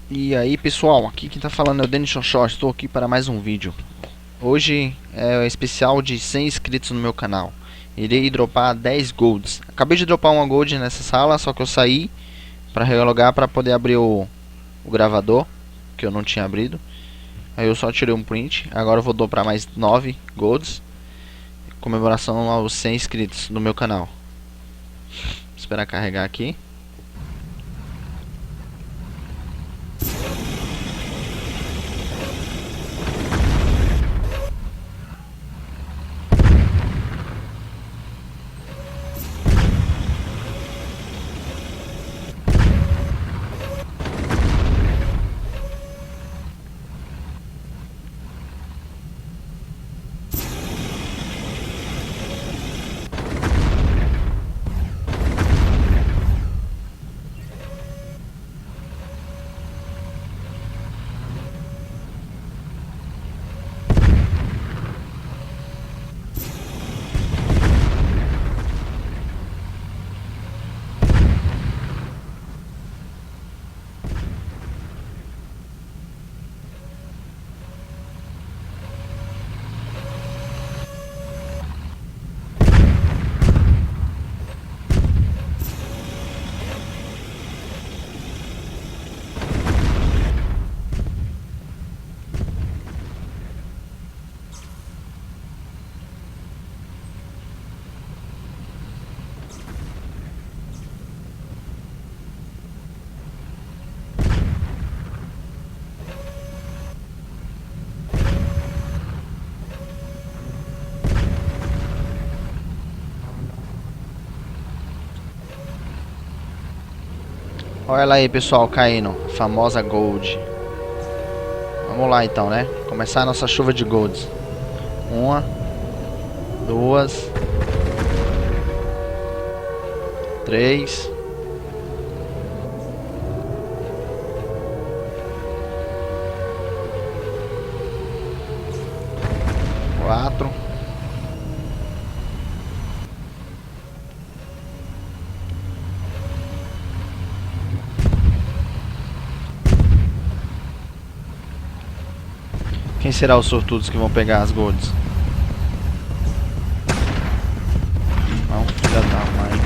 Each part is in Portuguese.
E aí pessoal, aqui quem tá falando é o Denis Xoxó, estou aqui para mais um vídeo. Hoje é o especial de 100 inscritos no meu canal. Irei dropar 10 golds. Acabei de dropar uma gold nessa sala, só que eu saí para relogar para poder abrir o gravador, que eu não tinha abrido. Aí eu só tirei um print, agora eu vou dropar mais 9 golds. Comemoração aos 100 inscritos no meu canal. Vou esperar carregar aqui. Olha lá aí pessoal, caindo, famosa gold. Vamos lá então, né? Começar a nossa chuva de golds. Uma, duas, três, quatro, quem será os sortudos que vão pegar as golds? Não, filha da mãe.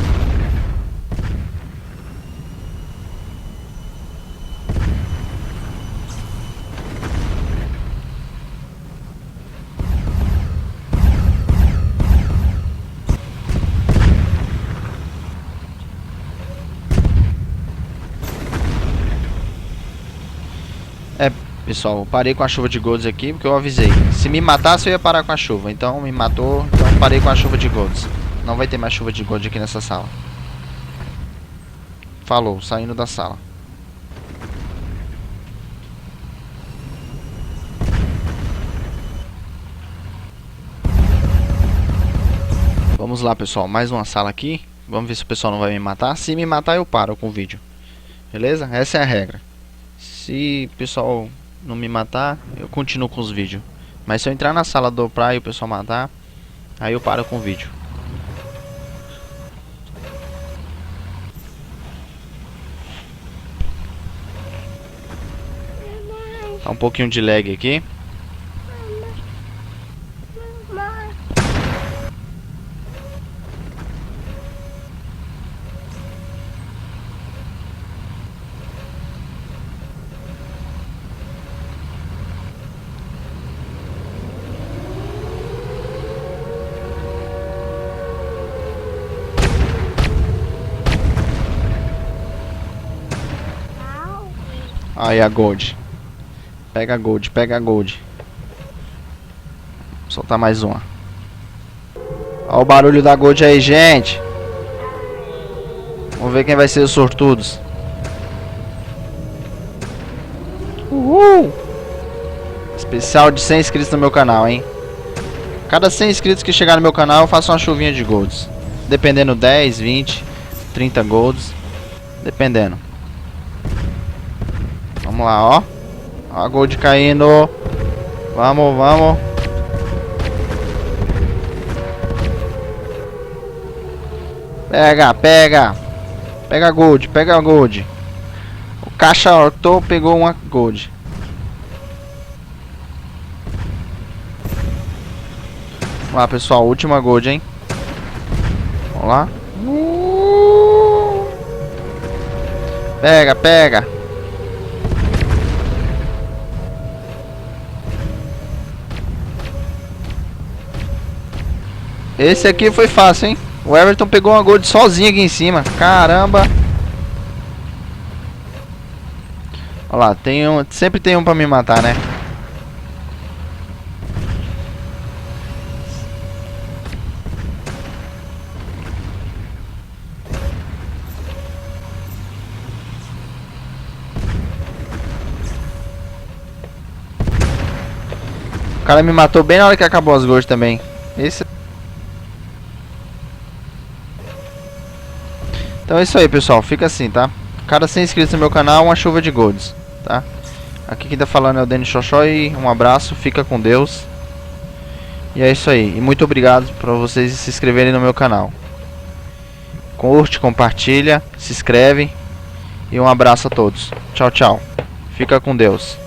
É, pessoal, eu parei com a chuva de golds aqui porque eu avisei. Se me matasse eu ia parar com a chuva. Então me matou, então parei com a chuva de golds. Não vai ter mais chuva de gold aqui nessa sala. Falou, saindo da sala. Vamos lá pessoal, mais uma sala aqui. Vamos ver se o pessoal não vai me matar. Se me matar eu paro com o vídeo. Beleza? Essa é a regra. Se o pessoal não me matar, eu continuo com os vídeos. Mas se eu entrar na sala do praia e o pessoal matar, aí eu paro com o vídeo. Tá um pouquinho de lag aqui. Aí a gold. Pega a gold, pega a gold. Vou soltar mais uma. Olha o barulho da gold aí, gente. Vamos ver quem vai ser os sortudos. Uhul! Especial de 100 inscritos no meu canal, hein? Cada 100 inscritos que chegar no meu canal eu faço uma chuvinha de golds. Dependendo 10, 20, 30 golds. Dependendo. Vamos lá, ó. Ó a gold caindo. Vamos, vamos. Pega, pega. Pega a gold, pega a gold. caixa auto pegou uma gold. Vamos lá, pessoal, última gold, hein? Vamos lá. Pega, pega. Esse aqui foi fácil, hein? O Everton pegou uma gold sozinho aqui em cima. Caramba. Olha lá, sempre tem um pra me matar, né? O cara me matou bem na hora que acabou as gold também. Então é isso aí, pessoal. Fica assim, tá? Cada 100 inscritos no meu canal, uma chuva de golds, tá? Aqui quem tá falando é o Dani Xoxó e um abraço, fica com Deus. E é isso aí. E muito obrigado por vocês se inscreverem no meu canal. Curte, compartilha, se inscreve. E um abraço a todos. Tchau, tchau. Fica com Deus.